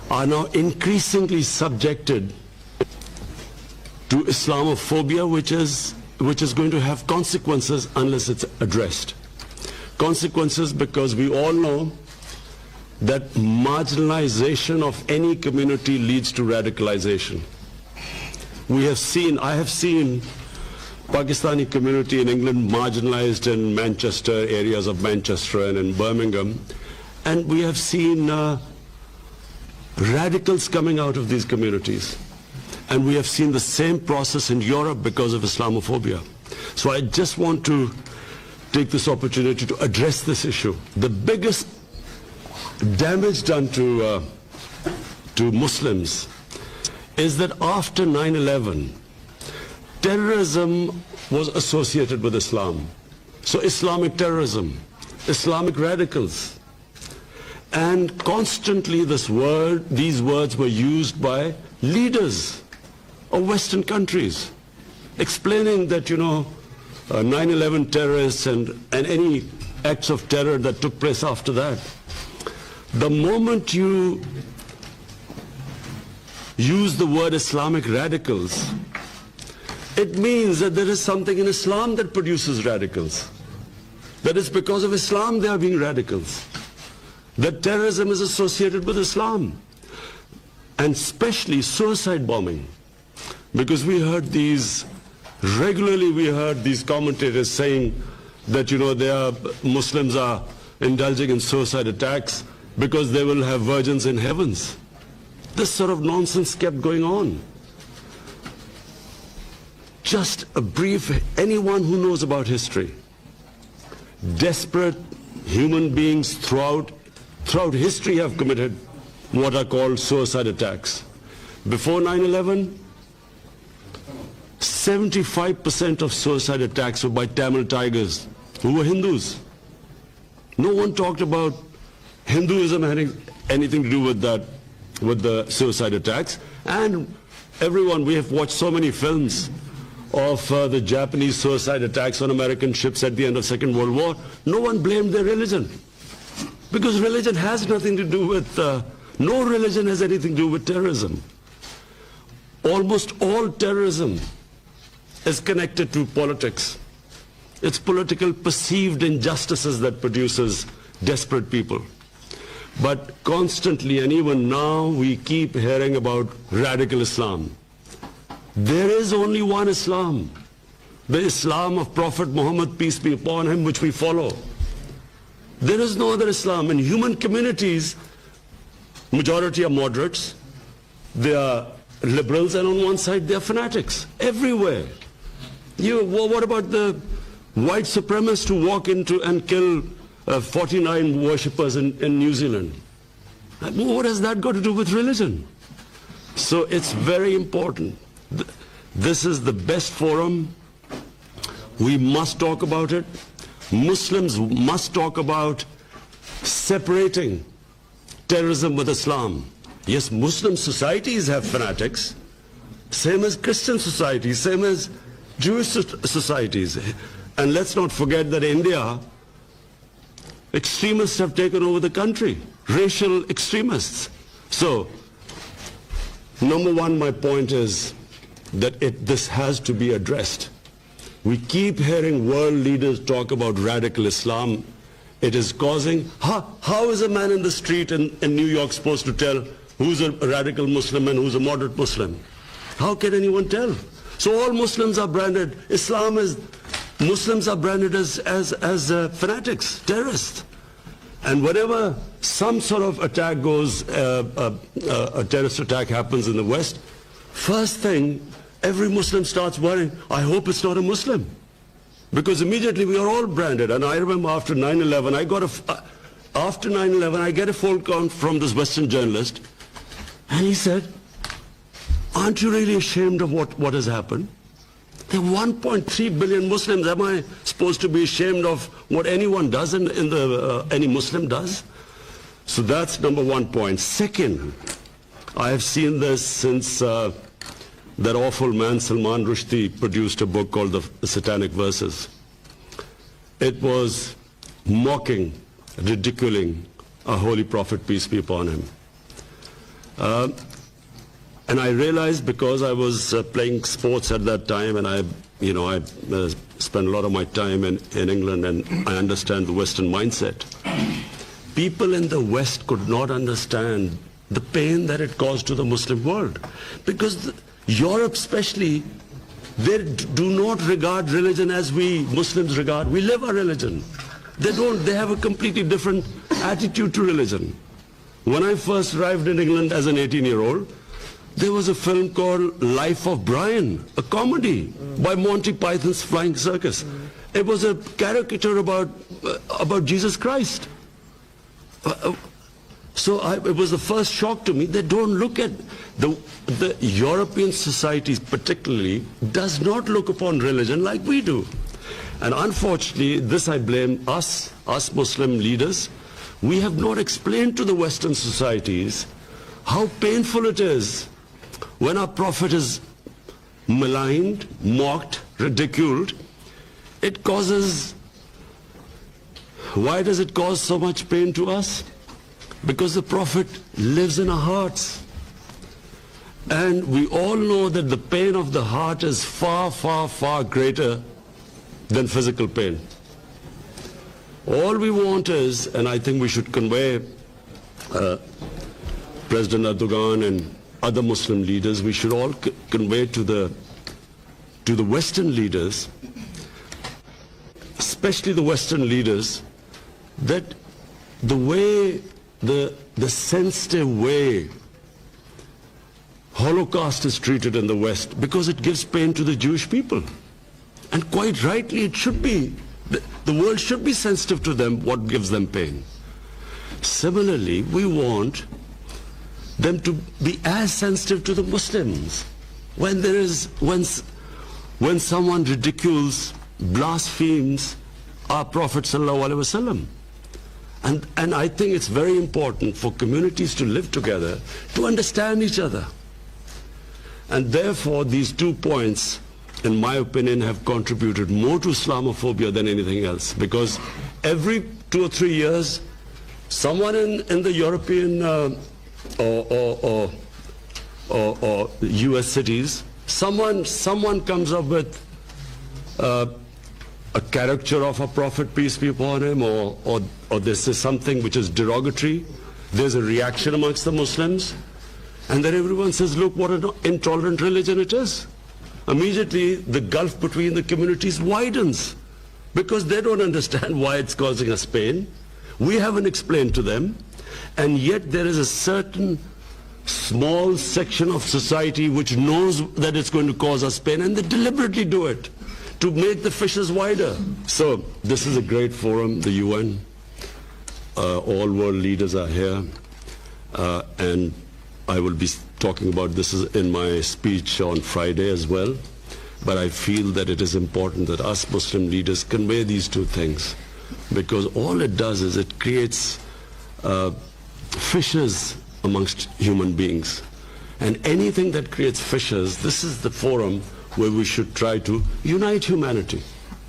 are now increasingly subjected to Islamophobia, which is going to have consequences unless it's addressed. Consequences because we all know that marginalization of any community leads to radicalization. I have seen Pakistani community in England marginalized in Manchester, areas of Manchester and in Birmingham, and we have seen radicals coming out of these communities. And we have seen the same process in Europe because of Islamophobia. So I just want to take this opportunity to address this issue. The biggest damage done to Muslims is that after 9/11, terrorism was associated with Islam. So Islamic terrorism, Islamic radicals. And constantly these words were used by leaders of Western countries, explaining that, 9/11 terrorists and any acts of terror that took place after that. The moment you use the word Islamic radicals, it means that there is something in Islam that produces radicals. That it's because of Islam they are being radicals. That terrorism is associated with Islam. And especially suicide bombing. Because regularly we heard these commentators saying that, Muslims are indulging in suicide attacks because they will have virgins in heavens. This sort of nonsense kept going on. Just a brief, anyone who knows about history, desperate human beings throughout history have committed what are called suicide attacks. Before 9/11, 75% of suicide attacks were by Tamil tigers who were Hindus. No one talked about Hinduism having anything to do with that, with the suicide attacks. And we have watched so many films of the Japanese suicide attacks on American ships at the end of Second World War. No one blamed their religion. Because religion has nothing to do with, no religion has anything to do with terrorism. Almost all terrorism is connected to politics. It's political perceived injustices that produces desperate people. But constantly, and even now, we keep hearing about radical Islam. There is only one Islam, the Islam of Prophet Muhammad, peace be upon him, which we follow. There is no other Islam. In human communities, majority are moderates, they are liberals, and on one side they are fanatics. Everywhere. What about the white supremacists who walk into and kill 49 worshippers in New Zealand? What has that got to do with religion? So it's very important. This is the best forum. We must talk about it. Muslims must talk about separating terrorism with Islam. Yes, Muslim societies have fanatics, same as Christian societies, same as Jewish societies. And let's not forget that in India, extremists have taken over the country, racial extremists. So, number one, my point is that this has to be addressed. We keep hearing world leaders talk about radical Islam. It is causing, how is a man in the street in New York supposed to tell who's a radical Muslim and who's a moderate Muslim? How can anyone tell? So all Muslims are branded, Muslims are branded as fanatics, terrorists. And whenever some sort of attack goes, a terrorist attack happens in the West, first thing, every Muslim starts worrying, I hope it's not a Muslim. Because immediately we are all branded. And I remember after 9/11, I get a phone call from this Western journalist, and he said, aren't you really ashamed of what has happened? There are 1.3 billion Muslims. Am I supposed to be ashamed of what anyone does any Muslim does? So that's number one point. Second, I have seen this since that awful man Salman Rushdie produced a book called The Satanic Verses. It was mocking, ridiculing our Holy Prophet, peace be upon him. And I realized, because I was playing sports at that time, and I spent a lot of my time in England, and I understand the Western mindset. People in the West could not understand the pain that it caused to the Muslim world. Because Europe especially, they do not regard religion as we Muslims regard. We live our religion. They have a completely different attitude to religion. When I first arrived in England as an 18-year-old, there was a film called Life of Brian, a comedy by Monty Python's Flying Circus. It was a caricature about Jesus Christ. It was the first shock to me. They don't look at the European societies particularly does not look upon religion like we do. And unfortunately, this I blame us Muslim leaders. We have not explained to the Western societies how painful it is when our Prophet is maligned, mocked, ridiculed. It causes, why does it cause so much pain to us? Because the Prophet lives in our hearts. And we all know that the pain of the heart is far, far, far greater than physical pain. All we want is, and I think we should convey President Erdogan and other Muslim leaders, we should all convey to the Western leaders, especially the Western leaders, that the way, the sensitive way Holocaust is treated in the West, because it gives pain to the Jewish people. And quite rightly it should be. The world should be sensitive to them, what gives them pain. Similarly, we want them to be as sensitive to the Muslims. When someone ridicules, blasphemes our Prophet sallallahu alaihi wasallam. And I think it's very important for communities to live together, to understand each other. And therefore, these 2 points, in my opinion, have contributed more to Islamophobia than anything else. Because every 2 or 3 years, someone in the European or US cities, someone comes up with a caricature of a prophet, peace be upon him, or they say something which is derogatory. There's a reaction amongst the Muslims, and then everyone says, look what an intolerant religion it is. Immediately the gulf between the communities widens, because they don't understand why it's causing us pain. We haven't explained to them, and yet there is a certain small section of society which knows that it's going to cause us pain, and they deliberately do it to make the fissures wider. So this is a great forum, the UN. All world leaders are here, and I will be talking about this in my speech on Friday as well. But I feel that it is important that us Muslim leaders convey these 2 things, because all it does is it creates fissures amongst human beings. And anything that creates fissures, this is the forum where we should try to unite humanity.